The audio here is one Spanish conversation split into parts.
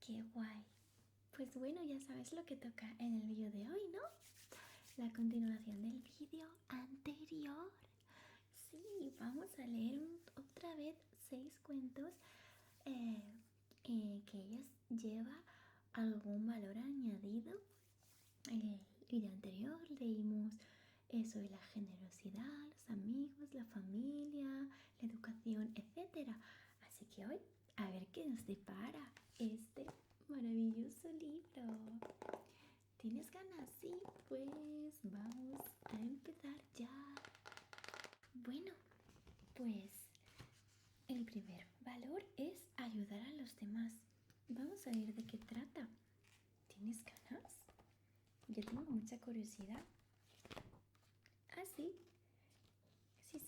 ¡Qué guay! Pues bueno, ya sabes lo que toca en el vídeo de hoy, ¿no? La continuación del vídeo anterior. Sí, vamos a leer otra vez 6 cuentos eh, que ellas lleva algún valor añadido. El vídeo anterior leímos sobre la generosidad, los amigos, la familia, la educación, etc. Así que hoy, a ver qué nos depara este maravilloso libro. ¿Tienes ganas? Sí, pues vamos a empezar ya. Bueno, pues el primer valor es ayudar a los demás. Vamos a ver de qué trata. ¿Tienes ganas? Yo tengo mucha curiosidad. ¿Ah, sí?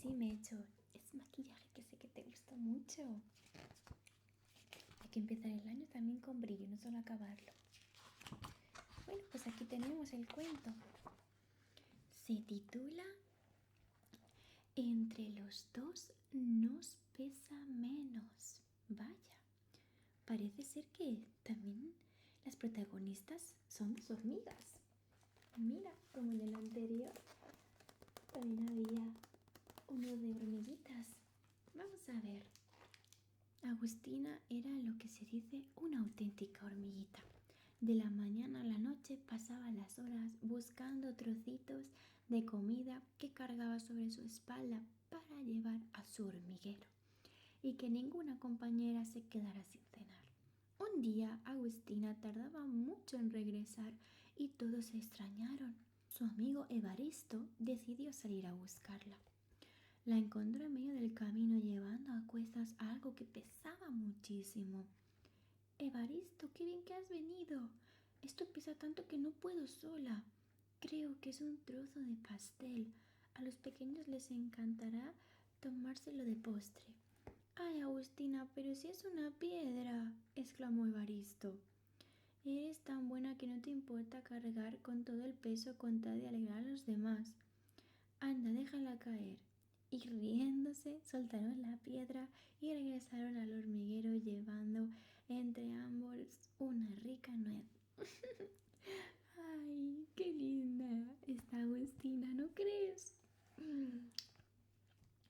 Sí, me he hecho ese maquillaje que sé que te gusta mucho. Hay que empezar el año también con brillo, no solo acabarlo. Bueno, pues aquí tenemos el cuento. Se titula Entre los dos nos pesa menos. Vaya, parece ser que también las protagonistas son dos hormigas. Mira, como en el anterior, también había uno de hormiguitas. Vamos a ver. Agustina era lo que se dice una auténtica hormiguita. De la mañana a la noche pasaba las horas buscando trocitos de comida que cargaba sobre su espalda para llevar a su hormiguero y que ninguna compañera se quedara sin cenar. Un día Agustina tardaba mucho en regresar y todos se extrañaron. Su amigo Evaristo decidió salir a buscarla. La encontró en medio del camino llevando a cuestas algo que pesaba muchísimo. Evaristo, qué bien que has venido. Esto pesa tanto que no puedo sola. Creo que es un trozo de pastel. A los pequeños les encantará tomárselo de postre. Ay, Agustina, pero si es una piedra, exclamó Evaristo. Eres tan buena que no te importa cargar con todo el peso con tal de alegrar a los demás. Anda, déjala caer. Y riéndose, soltaron la piedra y regresaron al hormiguero llevando entre ambos una rica nuez. ¡Ay, qué linda está Agustina! ¿No crees?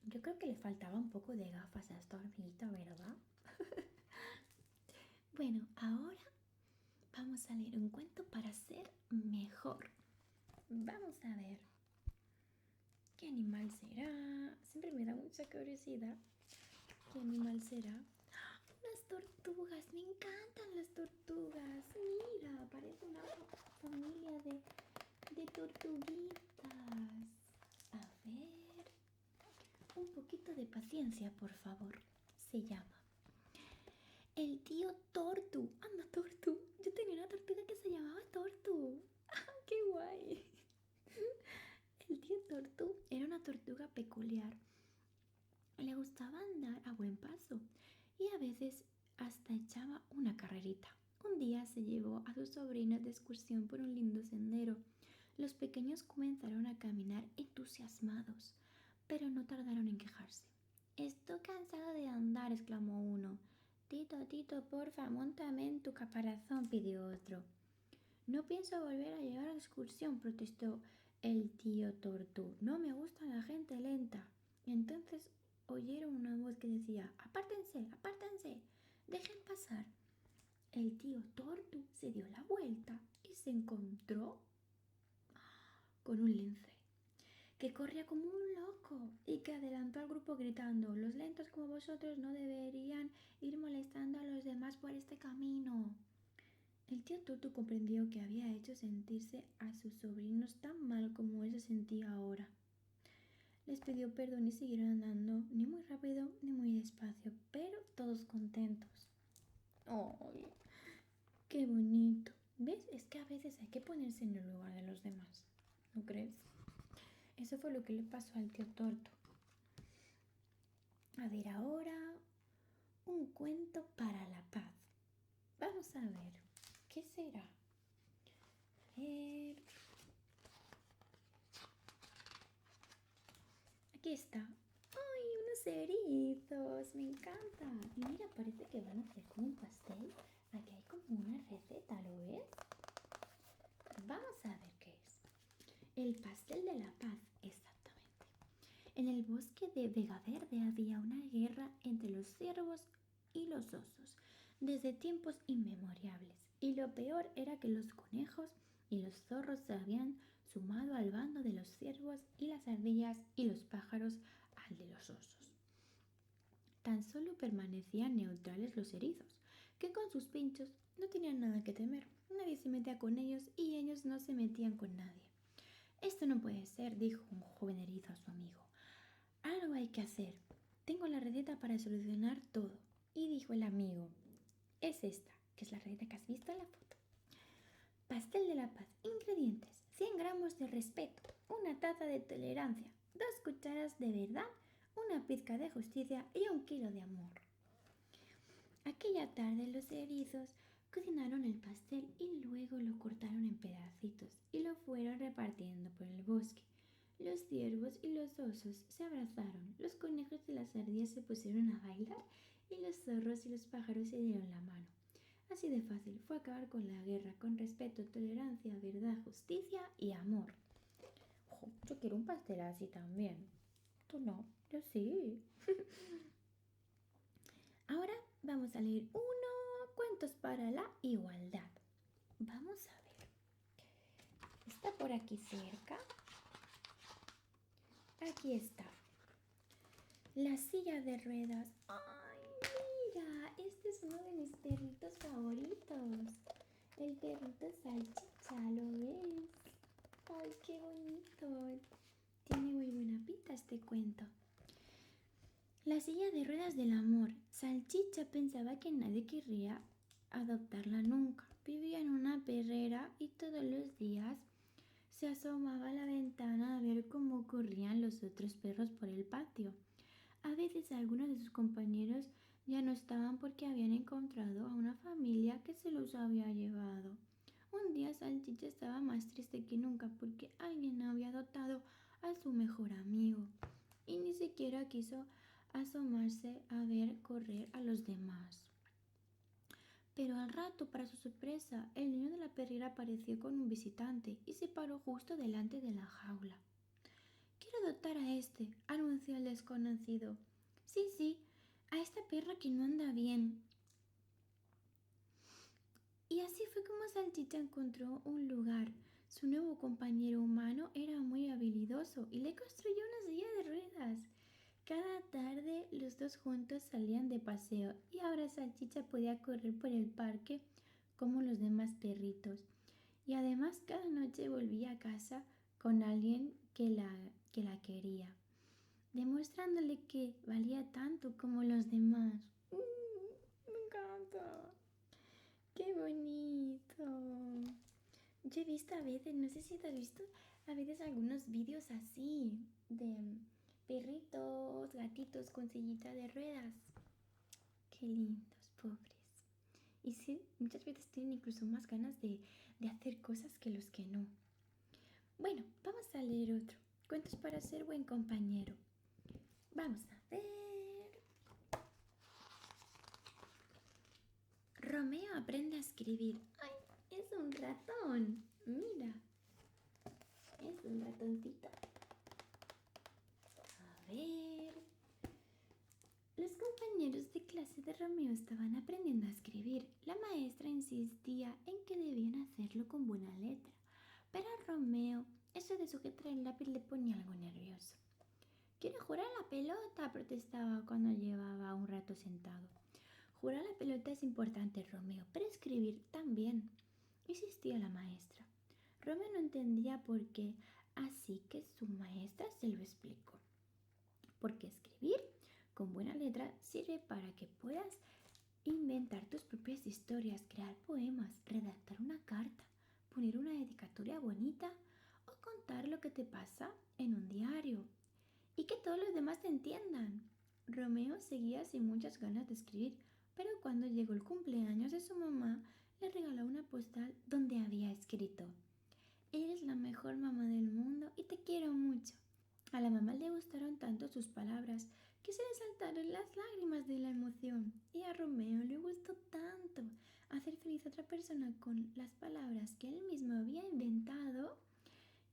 Yo creo que le faltaba un poco de gafas a esta hormiguita, ¿verdad? Bueno, ahora vamos a leer un cuento para ser mejor. Vamos a ver. ¿Qué animal será? Siempre me da mucha curiosidad. ¿Qué animal será? Unas tortugas, me encantan las tortugas. Mira, parece una familia de tortuguitas. A ver, un poquito de paciencia, por favor. Se llama el tío Tortu. Anda, Tortu. Yo tenía una tortuga que se llamaba Tortu. ¡Ah, qué guay! El tío Tortu era una tortuga peculiar. Le gustaba andar a buen paso y a veces hasta echaba una carrerita. Un día se llevó a sus sobrinos de excursión por un lindo sendero. Los pequeños comenzaron a caminar entusiasmados, pero no tardaron en quejarse. Estoy cansado de andar, exclamó uno. Tito, porfa, móntame en tu caparazón, pidió otro. No pienso volver a llevar a la excursión, protestó el tío Tortu. No me gusta la gente lenta. Entonces oyeron una voz que decía: apártense, dejen pasar. El tío Tortu se dio la vuelta y se encontró con un lince que corría como un loco y que adelantó al grupo gritando: los lentos como vosotros no deberían ir molestando a los demás por este camino. El tío Tortu comprendió que había hecho sentirse a sus sobrinos tan mal como él se sentía ahora. Les pidió perdón y siguieron andando, ni muy rápido ni muy despacio, pero todos contentos. ¡Ay, qué bonito! ¿Ves? Es que a veces hay que ponerse en el lugar de los demás, ¿no crees? Eso fue lo que le pasó al tío Tortu. A ver ahora, un cuento para la paz. Vamos a ver, ¿qué será? A ver... Aquí está. ¡Ay, unos erizos! Me encanta. Y mira, parece que van a hacer como un pastel. Aquí hay como El pastel de la paz, exactamente. En el bosque de Vega Verde había una guerra entre los ciervos y los osos, desde tiempos inmemoriales. Y lo peor era que los conejos y los zorros se habían sumado al bando de los ciervos y las ardillas y los pájaros al de los osos. Tan solo permanecían neutrales los erizos, que con sus pinchos no tenían nada que temer. Nadie se metía con ellos y ellos no se metían con nadie. Esto no puede ser, dijo un joven erizo a su amigo. Algo hay que hacer. Tengo la receta para solucionar todo. Y dijo el amigo, es esta, que es la receta que has visto en la foto. Pastel de la paz. Ingredientes. 100 gramos de respeto, una taza de tolerancia, 2 cucharas de verdad, una pizca de justicia y 1 kilo de amor. Aquella tarde los erizos cocinaron el pastel y luego lo cortaron en pedacitos y lo fueron repartiendo por el bosque. Los ciervos y los osos se abrazaron, los conejos y las ardillas se pusieron a bailar y los zorros y los pájaros se dieron la mano. Así de fácil fue acabar con la guerra, con respeto, tolerancia, verdad, justicia y amor. Ojo, yo quiero un pastel así también. Tú no, yo sí. Ahora vamos a leer cuentos para la igualdad. Vamos a ver. Está por aquí cerca. Aquí está. La silla de ruedas. ¡Ay, mira! Este es uno de mis perritos favoritos. El perrito salchicha, ¿lo ves? ¡Ay, qué bonito! Tiene muy buena pinta este cuento. La silla de ruedas del amor. Salchicha pensaba que nadie querría adoptarla nunca. Vivía en una perrera y todos los días se asomaba a la ventana a ver cómo corrían los otros perros por el patio. A veces algunos de sus compañeros ya no estaban porque habían encontrado a una familia que se los había llevado. Un día Salchicha estaba más triste que nunca porque alguien había adoptado a su mejor amigo y ni siquiera quiso asomarse a ver correr a los demás. Pero al rato, para su sorpresa, el niño de la perrera apareció con un visitante y se paró justo delante de la jaula. «Quiero adoptar a este», anunció el desconocido. Sí, a esta perra que no anda bien. Y así fue como Salchicha encontró un lugar. Su nuevo compañero humano era muy habilidoso y le construyó una silla de ruedas. Cada tarde los dos juntos salían de paseo y ahora Salchicha podía correr por el parque como los demás perritos. Y además cada noche volvía a casa con alguien que la quería, demostrándole que valía tanto como los demás. Me encanta. ¡Qué bonito! Yo he visto a veces, no sé si te has visto, a veces algunos vídeos así de perritos, gatitos con sillita de ruedas. Qué lindos, pobres. Y sí, muchas veces tienen incluso más ganas de hacer cosas que los que no. Bueno, vamos a leer otro. Cuentos para ser buen compañero. Vamos a ver. Romeo aprende a escribir. ¡Ay! Es un ratón. Mira. Es un ratoncito. A ver. Los compañeros de clase de Romeo estaban aprendiendo a escribir. La maestra insistía en que debían hacerlo con buena letra. Pero a Romeo eso de sujetar el lápiz le ponía algo nervioso. «Quiero jugar a la pelota», protestaba cuando llevaba un rato sentado. «Jugar a la pelota es importante, Romeo, pero escribir también», insistía la maestra. Romeo no entendía por qué, así que su maestra se lo explicó. Porque escribir con buena letra sirve para que puedas inventar tus propias historias, crear poemas, redactar una carta, poner una dedicatoria bonita o contar lo que te pasa en un diario. Y que todos los demás te entiendan. Romeo seguía sin muchas ganas de escribir, pero cuando llegó el cumpleaños de su mamá, le regaló una postal donde había escrito: «Eres la mejor mamá del mundo y te quiero mucho». A la mamá le gustaron tanto sus palabras que se le saltaron las lágrimas de la emoción. Y a Romeo le gustó tanto hacer feliz a otra persona con las palabras que él mismo había inventado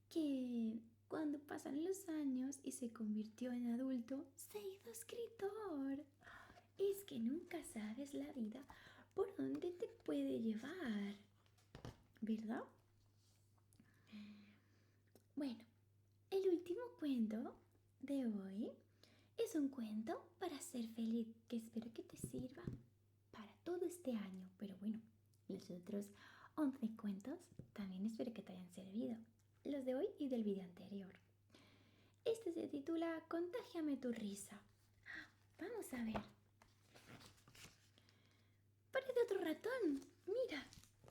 que cuando pasan los años y se convirtió en adulto, se hizo escritor. Es que nunca sabes la vida por dónde te puede llevar, ¿verdad? Bueno, el último cuento de hoy es un cuento para ser feliz que espero que te sirva para todo este año. Pero bueno, los otros 11 cuentos también espero que te hayan servido. Los de hoy y del vídeo anterior. Este se titula Contágiame tu risa. Vamos a ver. Parece otro ratón. Mira,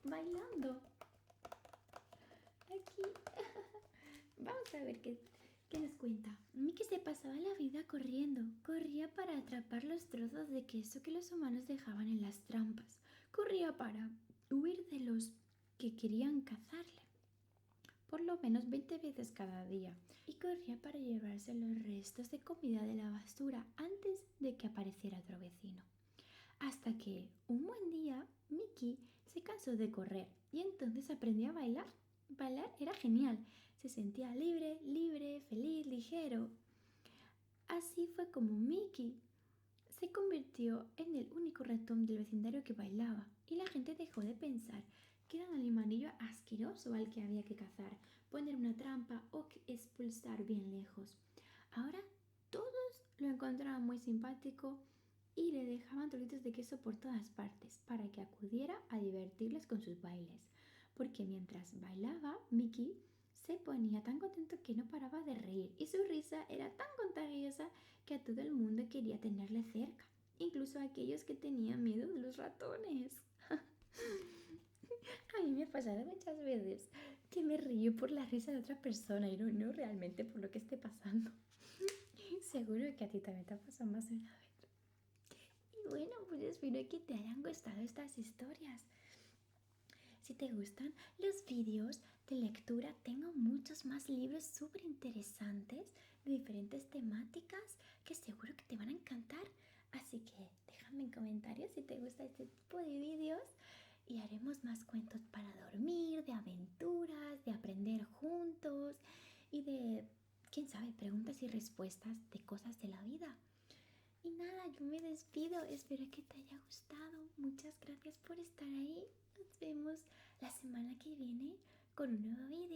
bailando. Aquí. Vamos a ver qué nos cuenta. Mickey se pasaba la vida corriendo. Corría para atrapar los trozos de queso que los humanos dejaban en las trampas. Corría para huir de los que querían cazarle, por lo menos 20 veces cada día. Y corría para llevarse los restos de comida de la basura antes de que apareciera otro vecino. Hasta que, un buen día, Mickey se cansó de correr y entonces aprendió a bailar. Bailar era genial. Se sentía libre, feliz, ligero. Así fue como Mickey se convirtió en el único ratón del vecindario que bailaba y la gente dejó de pensar que era un animalillo asqueroso al que había que cazar, poner una trampa o expulsar bien lejos. Ahora todos lo encontraban muy simpático y le dejaban trocitos de queso por todas partes para que acudiera a divertirles con sus bailes. Porque mientras bailaba, Mickey se ponía tan contento que no paraba de reír y su risa era tan contagiosa que a todo el mundo quería tenerle cerca, incluso a aquellos que tenían miedo de los ratones. A mí me ha pasado muchas veces que me río por la risa de otra persona y no realmente por lo que esté pasando. Seguro que a ti también te ha pasado más de una vez. Y bueno, pues espero que te hayan gustado estas historias. Si te gustan los vídeos de lectura, tengo muchos más libros súper interesantes de diferentes temáticas que seguro que te van a encantar. Así que déjame en comentarios si te gusta este tipo de vídeos y haremos más cuentos para dormir, de aventuras, de aprender juntos y de, quién sabe, preguntas y respuestas de cosas de la vida. Y nada, yo me despido. Espero que te haya gustado. Muchas gracias por estar ahí. Nos vemos la semana que viene con un nuevo video.